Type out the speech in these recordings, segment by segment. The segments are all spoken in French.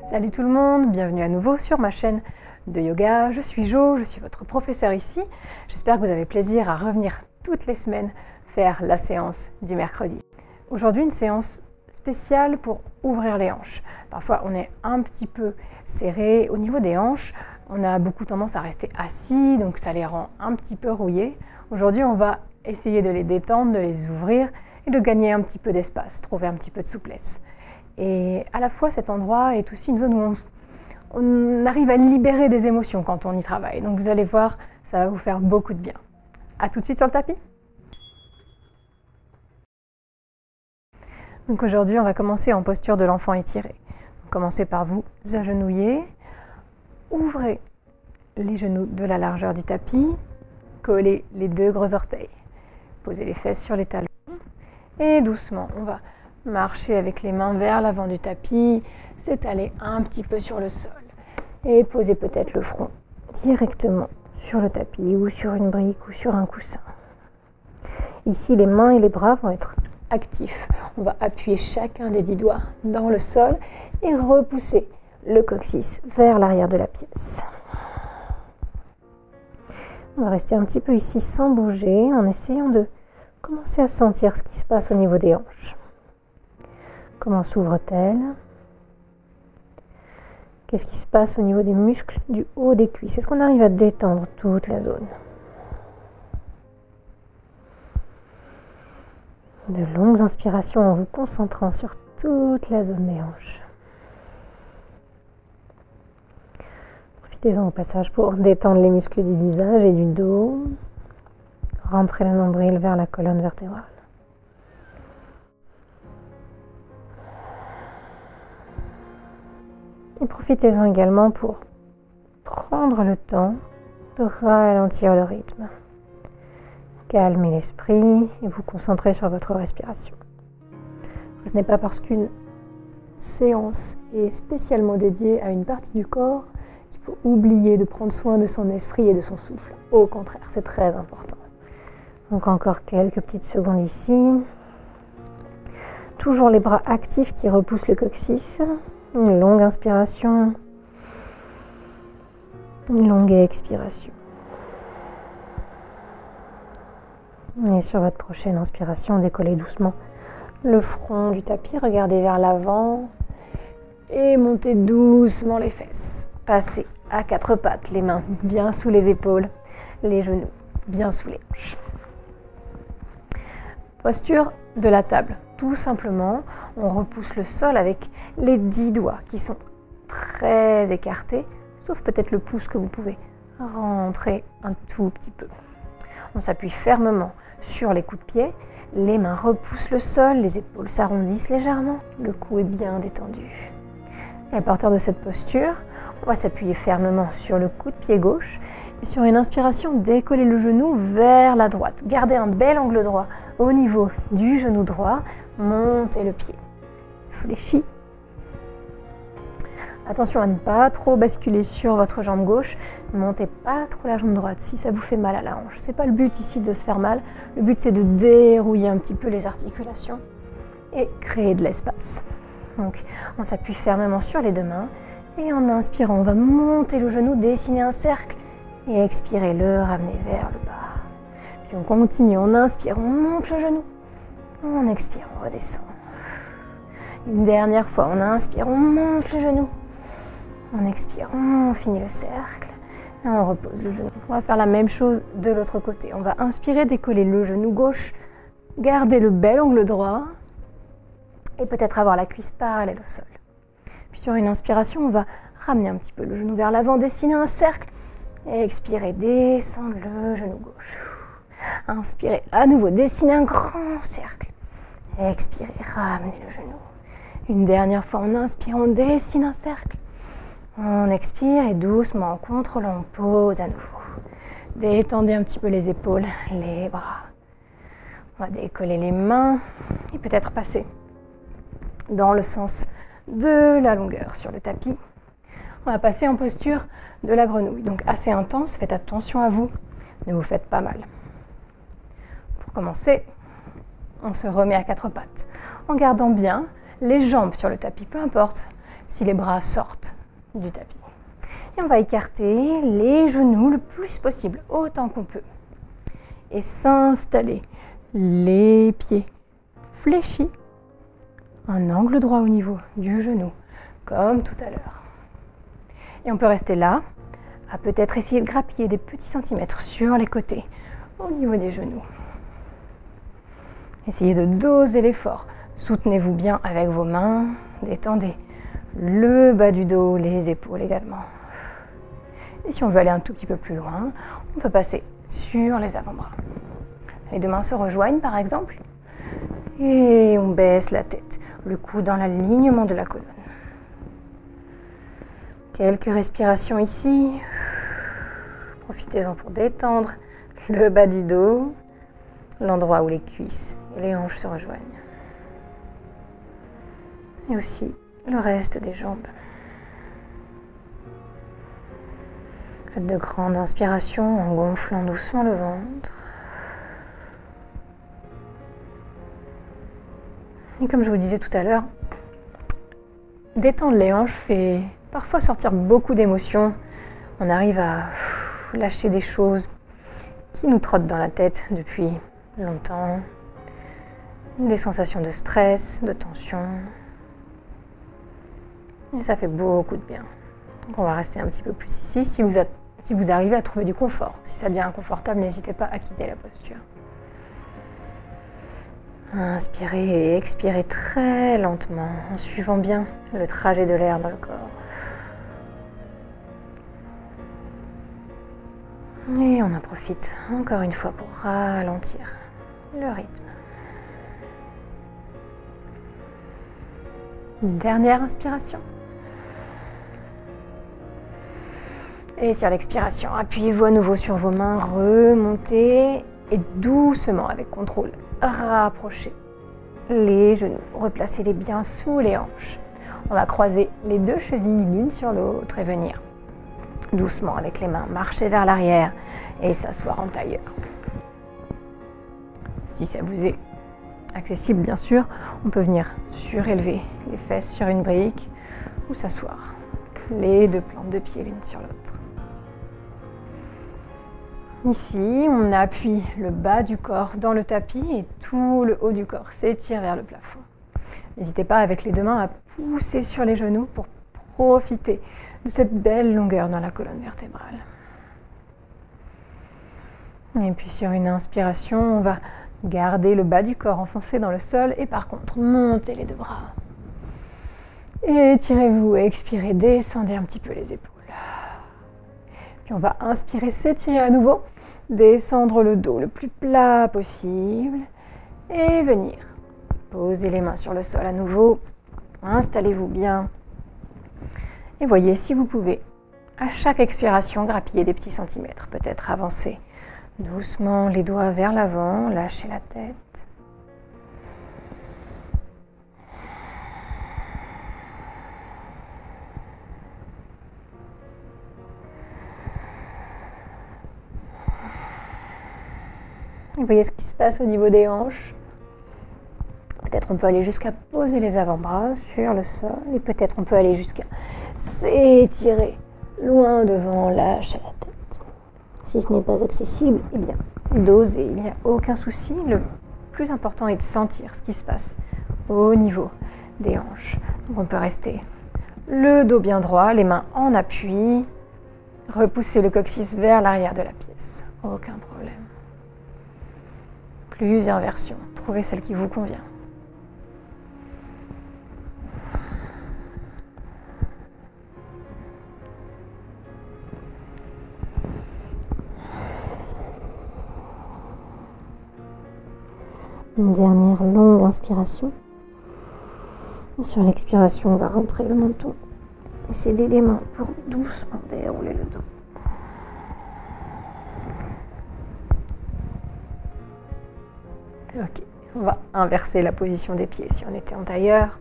Salut tout le monde, bienvenue à nouveau sur ma chaîne de yoga. Je suis Jo, je suis votre professeur ici. J'espère que vous avez plaisir à revenir toutes les semaines faire la séance du mercredi. Aujourd'hui, une séance spéciale pour ouvrir les hanches. Parfois, on est un petit peu serré au niveau des hanches. On a beaucoup tendance à rester assis, donc ça les rend un petit peu rouillés. Aujourd'hui, on va essayer de les détendre, de les ouvrir et de gagner un petit peu d'espace, trouver un petit peu de souplesse. Et à la fois, cet endroit est aussi une zone où on arrive à libérer des émotions quand on y travaille. Donc vous allez voir, ça va vous faire beaucoup de bien. À tout de suite sur le tapis. Donc aujourd'hui, on va commencer en posture de l'enfant étiré. Donc, commencez par vous agenouiller, ouvrez les genoux de la largeur du tapis, collez les deux gros orteils, posez les fesses sur les talons et doucement, on va marcher avec les mains vers l'avant du tapis, s'étaler un petit peu sur le sol et poser peut-être le front directement sur le tapis ou sur une brique ou sur un coussin. Ici, les mains et les bras vont être actifs. On va appuyer chacun des 10 doigts dans le sol et repousser le coccyx vers l'arrière de la pièce. On va rester un petit peu ici sans bouger en essayant de commencer à sentir ce qui se passe au niveau des hanches. Comment s'ouvre-t-elle? Qu'est-ce qui se passe au niveau des muscles du haut des cuisses? Est-ce qu'on arrive à détendre toute la zone? De longues inspirations en vous concentrant sur toute la zone des hanches. Profitez-en au passage pour détendre les muscles du visage et du dos. Rentrez le nombril vers la colonne vertébrale. Et profitez-en également pour prendre le temps de ralentir le rythme. Calmez l'esprit et vous concentrer sur votre respiration. Ce n'est pas parce qu'une séance est spécialement dédiée à une partie du corps qu'il faut oublier de prendre soin de son esprit et de son souffle. Au contraire, c'est très important. Donc encore quelques petites secondes ici. Toujours les bras actifs qui repoussent le coccyx. Une longue inspiration, une longue expiration. Et sur votre prochaine inspiration, décollez doucement le front du tapis, regardez vers l'avant et montez doucement les fesses. Passez à 4 pattes, les mains bien sous les épaules, les genoux bien sous les hanches. Posture de la table. Tout simplement, on repousse le sol avec les 10 doigts qui sont très écartés, sauf peut-être le pouce que vous pouvez rentrer un tout petit peu. On s'appuie fermement sur les coups de pied, les mains repoussent le sol, les épaules s'arrondissent légèrement, le cou est bien détendu. Et à partir de cette posture, on va s'appuyer fermement sur le coup de pied gauche et sur une inspiration, décoller le genou vers la droite. Gardez un bel angle droit au niveau du genou droit. Montez le pied. Fléchis. Attention à ne pas trop basculer sur votre jambe gauche. Ne montez pas trop la jambe droite si ça vous fait mal à la hanche. Ce n'est pas le but ici de se faire mal. Le but c'est de dérouiller un petit peu les articulations et créer de l'espace. Donc on s'appuie fermement sur les deux mains et en inspirant, on va monter le genou, dessiner un cercle et expirer, le ramener vers le bas. Puis on continue, on inspire, on monte le genou. On expire, on redescend. Une dernière fois, on inspire, on monte le genou. On expire, on finit le cercle. Et on repose le genou. On va faire la même chose de l'autre côté. On va inspirer, décoller le genou gauche, garder le bel angle droit et peut-être avoir la cuisse parallèle au sol. Puis sur une inspiration, on va ramener un petit peu le genou vers l'avant, dessiner un cercle et expirer, descendre le genou gauche. Inspirez à nouveau, dessinez un grand cercle. Expirez, ramenez le genou. Une dernière fois, on inspire, on dessine un cercle. On expire et doucement, en contrôlant, on pose à nouveau. Détendez un petit peu les épaules, les bras. On va décoller les mains et peut-être passer dans le sens de la longueur sur le tapis. On va passer en posture de la grenouille. Donc assez intense, faites attention à vous, ne vous faites pas mal. Pour commencer, on se remet à 4 pattes en gardant bien les jambes sur le tapis, peu importe si les bras sortent du tapis. Et on va écarter les genoux le plus possible, autant qu'on peut. Et s'installer, les pieds fléchis, un angle droit au niveau du genou, comme tout à l'heure. Et on peut rester là, à peut-être essayer de grappiller des petits centimètres sur les côtés, au niveau des genoux. Essayez de doser l'effort. Soutenez-vous bien avec vos mains, détendez le bas du dos, les épaules également. Et si on veut aller un tout petit peu plus loin, on peut passer sur les avant-bras. Les deux mains se rejoignent par exemple, et on baisse la tête, le cou dans l'alignement de la colonne. Quelques respirations ici. Profitez-en pour détendre le bas du dos, l'endroit où les cuisses et les hanches se rejoignent. Et aussi le reste des jambes. Faites de grandes inspirations en gonflant doucement le ventre. Et comme je vous disais tout à l'heure, détendre les hanches fait parfois sortir beaucoup d'émotions. On arrive à lâcher des choses qui nous trottent dans la tête depuis longtemps. Des sensations de stress, de tension. Et ça fait beaucoup de bien. Donc on va rester un petit peu plus ici. Si vous arrivez à trouver du confort, si ça devient inconfortable, n'hésitez pas à quitter la posture. Inspirez et expirez très lentement en suivant bien le trajet de l'air dans le corps. Et on en profite encore une fois pour ralentir le rythme. Une dernière inspiration. Et sur l'expiration, appuyez-vous à nouveau sur vos mains, remontez et doucement, avec contrôle, rapprochez les genoux. Replacez-les bien sous les hanches. On va croiser les deux chevilles l'une sur l'autre et venir doucement avec les mains, marcher vers l'arrière et s'asseoir en tailleur. Si ça vous est accessible, bien sûr, on peut venir surélever les fesses sur une brique ou s'asseoir, les deux plantes de pied l'une sur l'autre. Ici, on appuie le bas du corps dans le tapis et tout le haut du corps s'étire vers le plafond. N'hésitez pas avec les deux mains à pousser sur les genoux pour profiter de cette belle longueur dans la colonne vertébrale. Et puis sur une inspiration, on va garder le bas du corps enfoncé dans le sol et par contre, montez les deux bras. Étirez-vous, expirez, descendez un petit peu les épaules. Puis on va inspirer, s'étirer à nouveau, descendre le dos le plus plat possible et venir poser les mains sur le sol à nouveau. Installez-vous bien et voyez si vous pouvez à chaque expiration grappiller des petits centimètres, peut-être avancer doucement les doigts vers l'avant, lâchez la tête. Et voyez ce qui se passe au niveau des hanches. Peut-être on peut aller jusqu'à poser les avant-bras sur le sol et peut-être on peut aller jusqu'à s'étirer loin devant, lâcher la tête. Si ce n'est pas accessible, eh bien, dosez, il n'y a aucun souci. Le plus important est de sentir ce qui se passe au niveau des hanches. Donc on peut rester le dos bien droit, les mains en appui, repousser le coccyx vers l'arrière de la pièce. Aucun problème. Plusieurs versions, trouvez celle qui vous convient. Une dernière longue inspiration. Et sur l'expiration, on va rentrer le menton et s'aider les mains pour doucement dérouler le dos. Ok, on va inverser la position des pieds. Si on était en tailleur,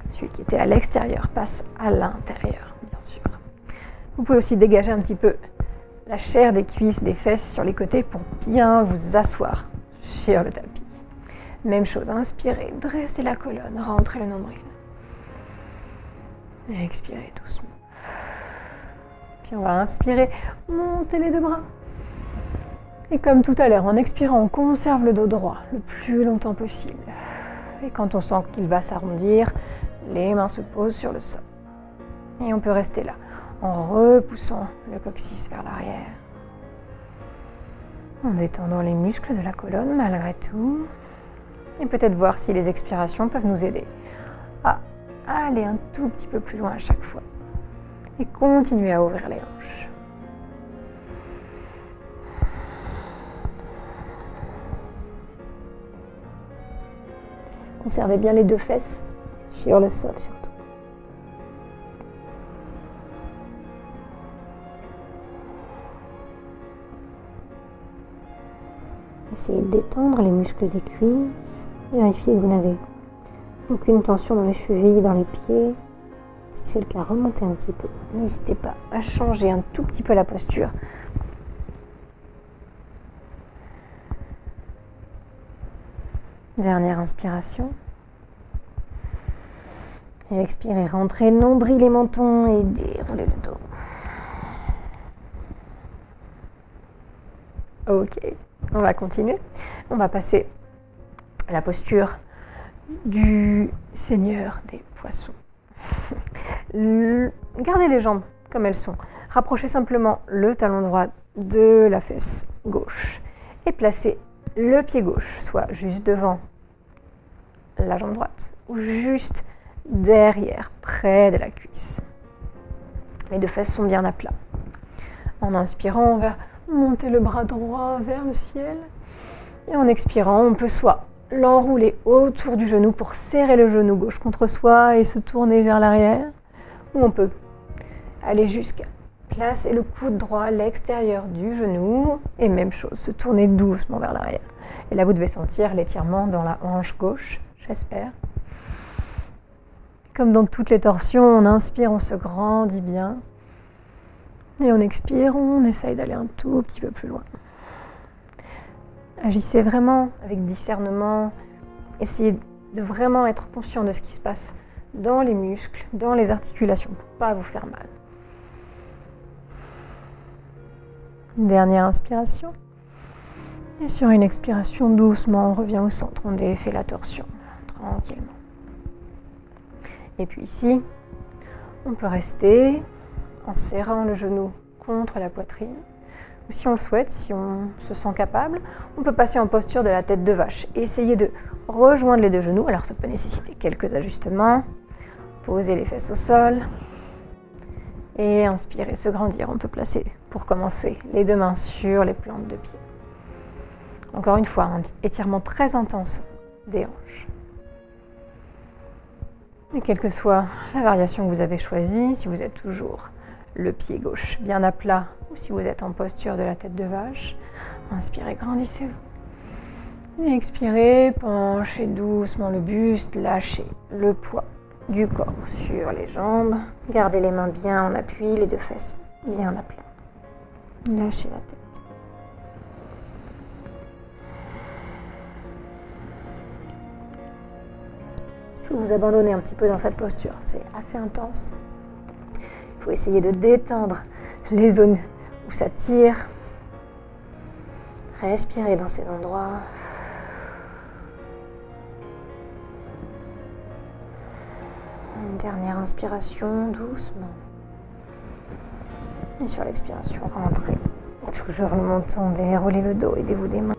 celui qui était à l'extérieur passe à l'intérieur, bien sûr. Vous pouvez aussi dégager un petit peu la chair des cuisses, des fesses sur les côtés pour bien vous asseoir sur le tapis. Même chose, inspirez, dressez la colonne, rentrez le nombril. Et expirez doucement. Puis on va inspirer, monter les deux bras. Et comme tout à l'heure, en expirant, on conserve le dos droit le plus longtemps possible. Et quand on sent qu'il va s'arrondir, les mains se posent sur le sol. Et on peut rester là, en repoussant le coccyx vers l'arrière. En détendant les muscles de la colonne malgré tout. Et peut-être voir si les expirations peuvent nous aider à aller un tout petit peu plus loin à chaque fois. Et continuer à ouvrir les hanches. Conservez bien les deux fesses sur le sol surtout. Essayez de détendre les muscles des cuisses. Vérifiez que vous n'avez aucune tension dans les chevilles, dans les pieds. Si c'est le cas, remontez un petit peu. N'hésitez pas à changer un tout petit peu la posture. Dernière inspiration. Et expirez, rentrez nombril et menton et déroulez le dos. Ok, on va continuer. On va passer à la posture du Seigneur des poissons. Gardez les jambes comme elles sont. Rapprochez simplement le talon droit de la fesse gauche et placez le pied gauche, soit juste devant la jambe droite ou juste derrière, près de la cuisse. Les deux fesses sont bien à plat. En inspirant, on va monter le bras droit vers le ciel. Et en expirant, on peut soit l'enrouler autour du genou pour serrer le genou gauche contre soi et se tourner vers l'arrière, ou on peut aller jusqu'à placer le coude droit à l'extérieur du genou et même chose, se tourner doucement vers l'arrière. Et là, vous devez sentir l'étirement dans la hanche gauche, j'espère. Comme dans toutes les torsions, on inspire, on se grandit bien. Et on expire, on essaye d'aller un tout petit peu plus loin. Agissez vraiment avec discernement. Essayez de vraiment être conscient de ce qui se passe dans les muscles, dans les articulations, pour ne pas vous faire mal. Dernière inspiration. Et sur une expiration, doucement, on revient au centre. On défait la torsion, tranquillement. Et puis ici, on peut rester en serrant le genou contre la poitrine. Ou si on le souhaite, si on se sent capable, on peut passer en posture de la tête de vache. Et essayer de rejoindre les deux genoux. Alors ça peut nécessiter quelques ajustements. Poser les fesses au sol. Et inspirer, se grandir. On peut placer, pour commencer, les deux mains sur les plantes de pied. Encore une fois, un étirement très intense des hanches. Et quelle que soit la variation que vous avez choisie, si vous êtes toujours le pied gauche bien à plat ou si vous êtes en posture de la tête de vache, inspirez, grandissez-vous. Et expirez, penchez doucement le buste, lâchez le poids du corps sur les jambes. Gardez les mains bien en appui, les deux fesses bien à plat. Lâchez la tête. Vous abandonnez un petit peu dans cette posture, c'est assez intense. Il faut essayer de détendre les zones où ça tire. Respirez dans ces endroits. Une dernière inspiration, doucement. Et sur l'expiration, rentrez. Et toujours le menton, déroulez le dos, aidez-vous des mains.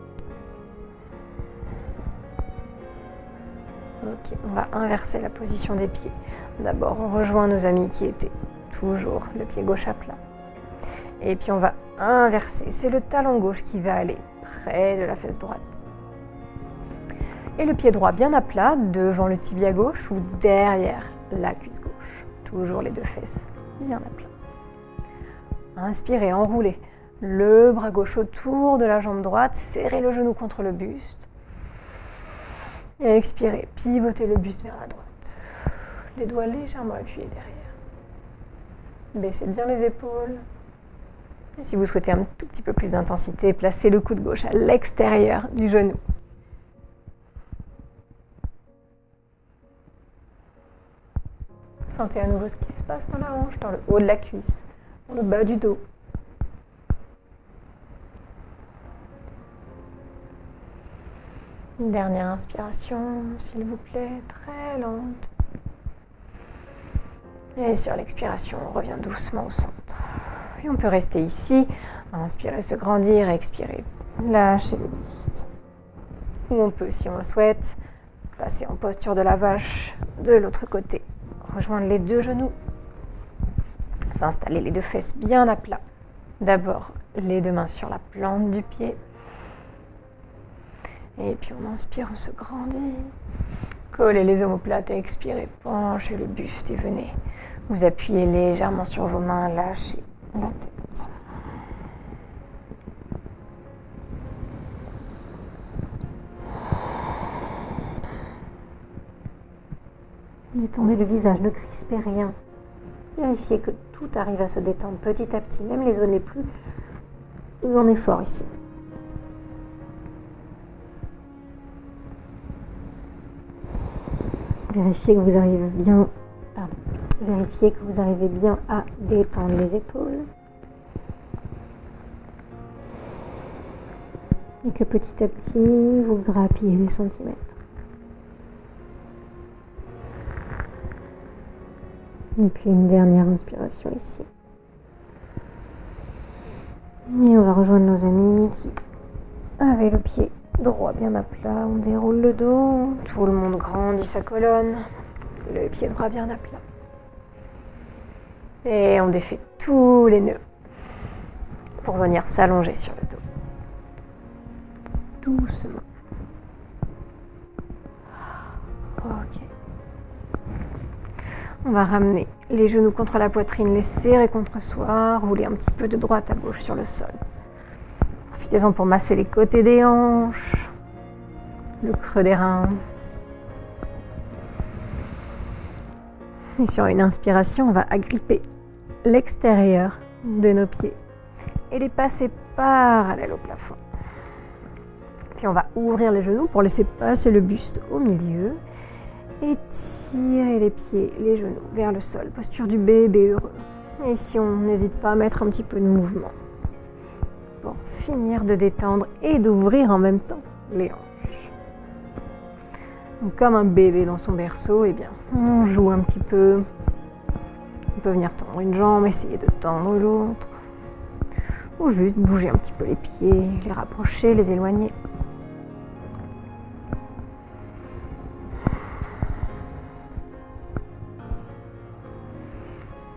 Ok, on va inverser la position des pieds. D'abord, on rejoint nos amis qui étaient toujours le pied gauche à plat. Et puis on va inverser. C'est le talon gauche qui va aller près de la fesse droite. Et le pied droit bien à plat, devant le tibia gauche ou derrière la cuisse gauche. Toujours les deux fesses bien à plat. Inspirez, enroulez le bras gauche autour de la jambe droite, serrez le genou contre le buste. Et expirez, pivotez le buste vers la droite. Les doigts légèrement appuyés derrière. Baissez bien les épaules. Et si vous souhaitez un tout petit peu plus d'intensité, placez le coude gauche à l'extérieur du genou. Sentez à nouveau ce qui se passe dans la hanche, dans le haut de la cuisse, dans le bas du dos. Une dernière inspiration, s'il vous plaît, très lente. Et sur l'expiration, on revient doucement au centre. Et on peut rester ici, inspirer, se grandir, expirer, lâcher le buste. Ou on peut, si on le souhaite, passer en posture de la vache de l'autre côté. Rejoindre les deux genoux. S'installer les deux fesses bien à plat. D'abord, les deux mains sur la plante du pied. Et puis on inspire, on se grandit. Collez les omoplates et expirez. Penchez le buste et venez vous appuyez légèrement sur vos mains, lâchez la tête. Détendez le visage, ne crispez rien. Vérifiez que tout arrive à se détendre petit à petit, même les zones les plus en effort ici. Vérifiez que vous arrivez bien. Vérifiez que vous arrivez bien à détendre les épaules. Et que petit à petit, vous grappillez des centimètres. Et puis une dernière inspiration ici. Et on va rejoindre nos amis qui avaient le pied droit bien à plat. On déroule le dos. Tout le monde grandit sa colonne. Le pied droit bien à plat. Et on défait tous les nœuds pour venir s'allonger sur le dos. Doucement. Ok. On va ramener les genoux contre la poitrine, les serrer contre soi, rouler un petit peu de droite à gauche sur le sol. Profitez-en pour masser les côtés des hanches, le creux des reins. Et sur une inspiration, on va agripper l'extérieur de nos pieds et les passer parallèles au plafond. Puis on va ouvrir les genoux pour laisser passer le buste au milieu et tirer les pieds, les genoux vers le sol. Posture du bébé heureux. Et ici, on n'hésite pas à mettre un petit peu de mouvement pour finir de détendre et d'ouvrir en même temps les hanches. Donc, comme un bébé dans son berceau, eh bien, on joue un petit peu. On peut venir tendre une jambe, essayer de tendre l'autre. Ou juste bouger un petit peu les pieds, les rapprocher, les éloigner.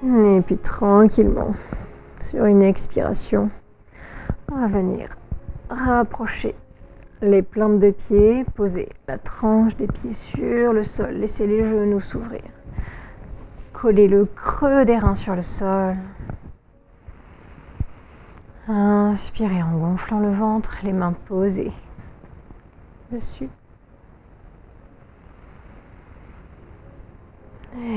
Et puis tranquillement, sur une expiration, on va venir rapprocher les plantes de pied, poser la tranche des pieds sur le sol, laisser les genoux s'ouvrir. Coller le creux des reins sur le sol. Inspirez en gonflant le ventre, les mains posées dessus.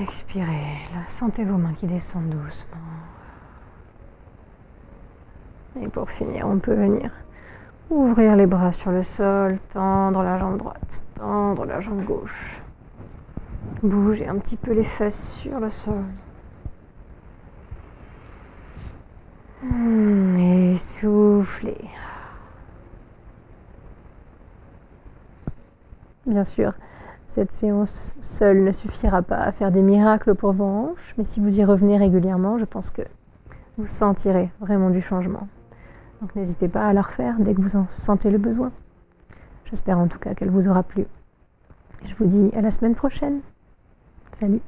Expirez, là, sentez vos mains qui descendent doucement. Et pour finir, on peut venir ouvrir les bras sur le sol, tendre la jambe droite, tendre la jambe gauche. Bougez un petit peu les fesses sur le sol. Et soufflez. Bien sûr, cette séance seule ne suffira pas à faire des miracles pour vos hanches, mais si vous y revenez régulièrement, je pense que vous sentirez vraiment du changement. Donc n'hésitez pas à la refaire dès que vous en sentez le besoin. J'espère en tout cas qu'elle vous aura plu. Je vous dis à la semaine prochaine. Salut.